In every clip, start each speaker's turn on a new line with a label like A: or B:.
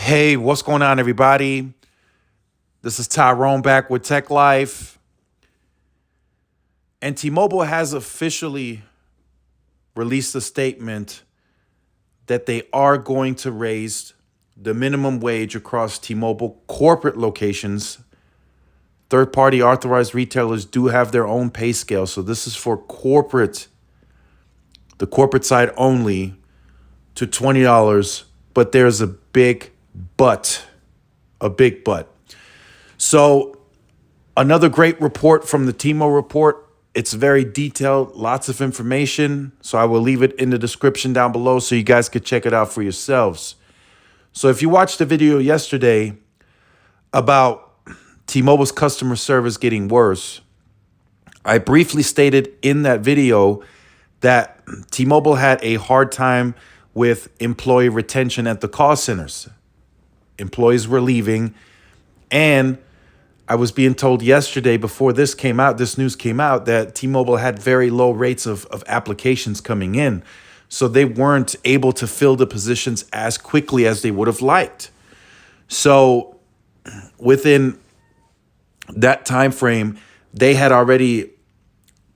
A: Hey, what's going on, everybody? This is Tyrone back with Tech Life. And T-Mobile has officially released a statement that they are going to raise the minimum wage across T-Mobile corporate locations. Third-party authorized retailers do have their own pay scale, so this is for the corporate side only, to $20. But there's a big but. So another great report from the T-Mobile report. It's very detailed, lots of information. So I will leave it in the description down below so you guys could check it out for yourselves. So if you watched the video yesterday about T-Mobile's customer service getting worse, I briefly stated in that video that T-Mobile had a hard time with employee retention at the call centers. Employees were leaving, and I was being told yesterday before this news came out, that T-Mobile had very low rates of applications coming in. So they weren't able to fill the positions as quickly as they would have liked. So within that time frame, they had already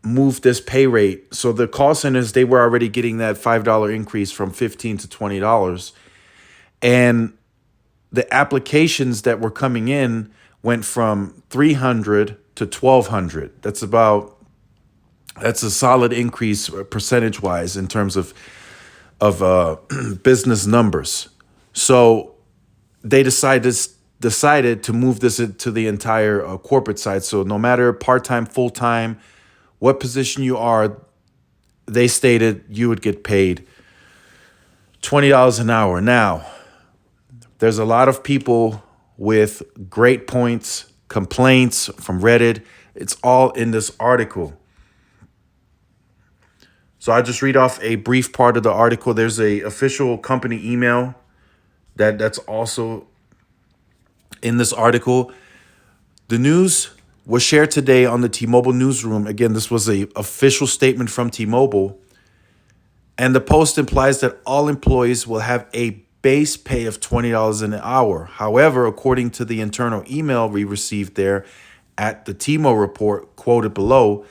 A: moved this pay rate. So the call centers, they were already getting that $5 increase from $15 to $20. And the applications that were coming in went from 300 to 1,200. That's a solid increase percentage wise in terms of business numbers. So they decided to move this to the entire corporate side. So no matter part-time, full-time, what position you are, they stated you would get paid $20 an hour. Now, there's a lot of people with great points, complaints from Reddit. It's all in this article. So I just read off a brief part of the article. There's a official company email that's also in this article. The news was shared today on the T-Mobile newsroom. Again, this was an official statement from T-Mobile. And the post implies that all employees will have a base pay of $20 an hour. However, according to the internal email we received there at the T-Mobile report quoted below,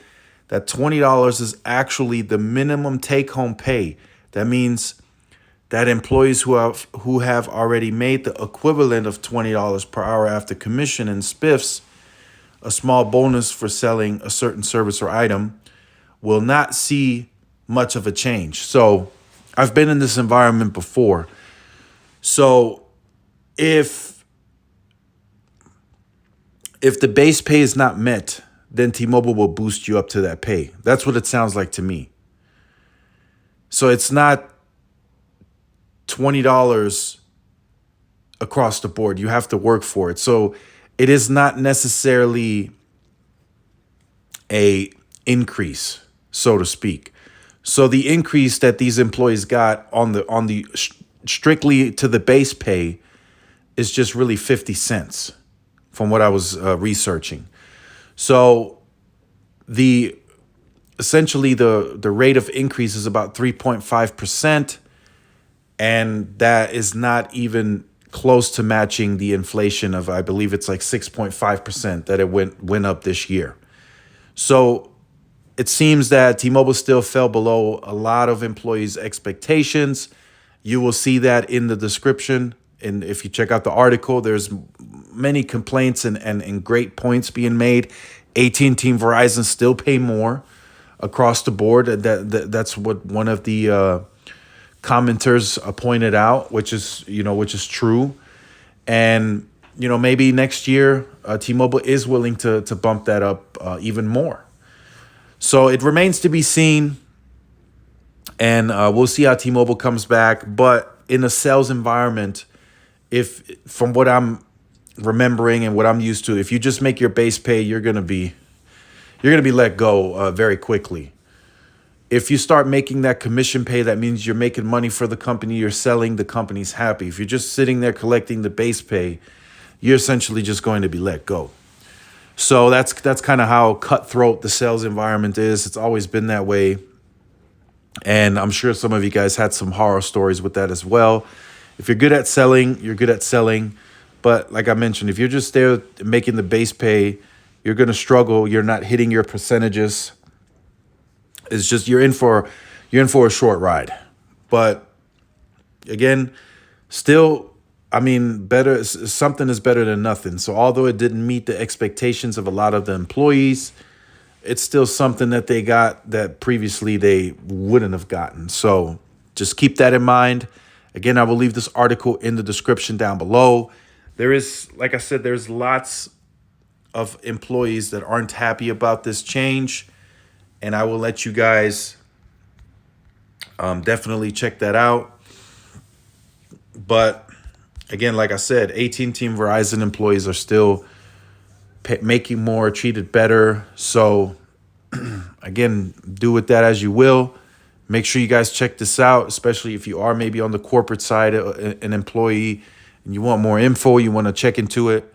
A: that $20 is actually the minimum take-home pay. That means that employees who have already made the equivalent of $20 per hour after commission and spiffs, a small bonus for selling a certain service or item, will not see much of a change. So I've been in this environment before. So if the base pay is not met, then T-Mobile will boost you up to that pay. That's what it sounds like to me. So it's not $20 across the board. You have to work for it. So it is not necessarily a increase, so to speak. So the increase that these employees got on the strictly to the base pay is just really 50 cents from what I was researching. So essentially the rate of increase is about 3.5%, and that is not even close to matching the inflation of, I believe it's like 6.5% that it went up this year. So it seems that T-Mobile still fell below a lot of employees' expectations. You will see that in the description. And if you check out the article, there's many complaints and great points being made. AT&T and Verizon still pay more across the board. That's what one of the commenters pointed out, which is true. And, maybe next year, T-Mobile is willing to bump that up even more. So it remains to be seen. And we'll see how T-Mobile comes back. But in a sales environment, from what I'm remembering and what I'm used to, if you just make your base pay, you're gonna be let go very quickly. If you start making that commission pay, that means you're making money for the company, you're selling, the company's happy. If you're just sitting there collecting the base pay, you're essentially just going to be let go. So that's kind of how cutthroat the sales environment is. It's always been that way. And I'm sure some of you guys had some horror stories with that as well. If you're good at selling, you're good at selling. But like I mentioned, if you're just there making the base pay, you're going to struggle. You're not hitting your percentages. It's just you're in for a short ride. But again, still, I mean, better something is better than nothing. So although it didn't meet the expectations of a lot of the employees, it's still something that they got that previously they wouldn't have gotten. So just keep that in mind. Again, I will leave this article in the description down below. There is, like I said, there's lots of employees that aren't happy about this change, and I will let you guys definitely check that out. But again, like I said, AT&T and Verizon employees are still making more, treated better. So again, do with that as you will. Make sure you guys check this out, especially if you are maybe on the corporate side, an employee, and you want more info, you want to check into it.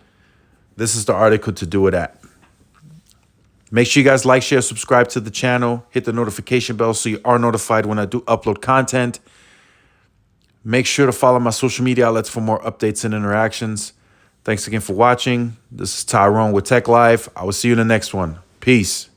A: This is the article to do it at. Make sure you guys like, share, subscribe to the channel. Hit the notification bell so you are notified when I do upload content. Make sure to follow my social media outlets for more updates and interactions. Thanks again for watching. This is Tyrone with Tech Live. I will see you in the next one. Peace.